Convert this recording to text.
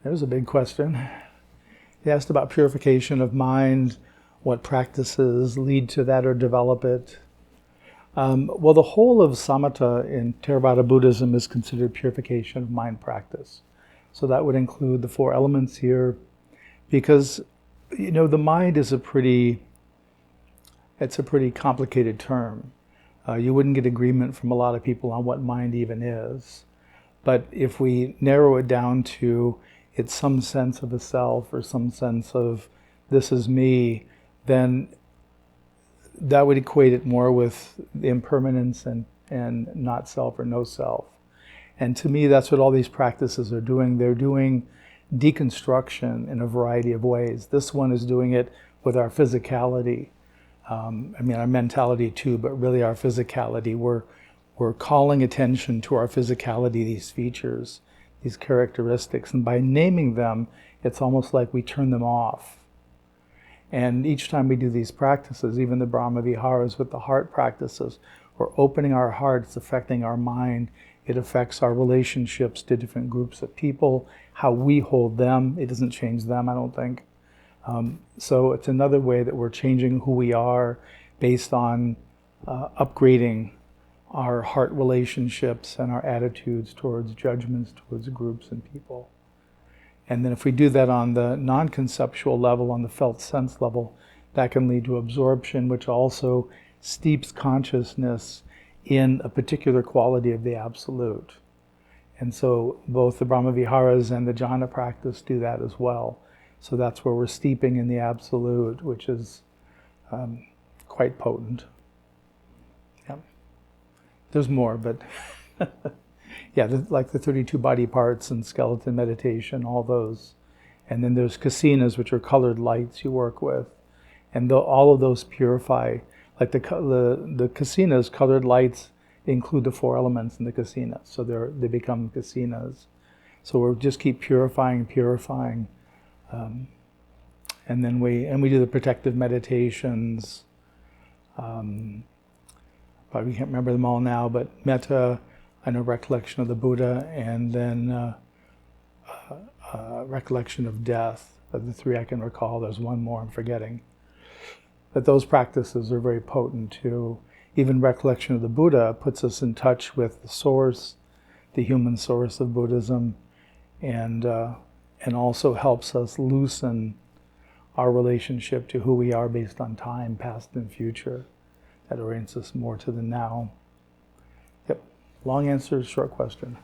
There's a big question. He asked about purification of mind, what practices lead to that or develop it. Well, the whole of Samatha in Theravada Buddhism is considered purification of mind practice. So that would include the four elements here, because, the mind is a pretty complicated term. You wouldn't get agreement from a lot of people on what mind even is. But if we narrow it down to it's some sense of a self or some sense of this is me, then that would equate it more with the impermanence and not self or no self. And to me, that's what all these practices are doing. They're doing deconstruction in a variety of ways. This one is doing it with our physicality. Our mentality too, but really our physicality. We're calling attention to our physicality, these features, these characteristics. And by naming them, it's almost like we turn them off. And each time we do these practices, even the Brahma Viharas with the heart practices, we're opening our heart, it's affecting our mind, it affects our relationships to different groups of people, how we hold them. It doesn't change them, I don't think. So it's another way that we're changing who we are based on upgrading our heart relationships and our attitudes towards judgments, towards groups and people. And then if we do that on the non-conceptual level, on the felt sense level, that can lead to absorption, which also steeps consciousness in a particular quality of the absolute. And so both the Brahma Viharas and the jhana practice do that as well. So that's where we're steeping in the absolute, which is quite potent. Yeah. There's more, but yeah, like the 32 body parts and skeleton meditation, all those. And then there's kasinas, which are colored lights you work with. And all of those purify. Like the kasinas, colored lights, include the four elements in the kasina. So they become kasinas. So we'll just keep purifying. And then we do the protective meditations. Probably can't remember them all now, but metta, and a recollection of the Buddha, and then recollection of death. Of the three I can recall, there's one more I'm forgetting. But those practices are very potent too. Even recollection of the Buddha puts us in touch with the source, the human source of Buddhism, and also helps us loosen our relationship to who we are based on time, past and future. That orients us more to the now. Yep. Long answer, short question.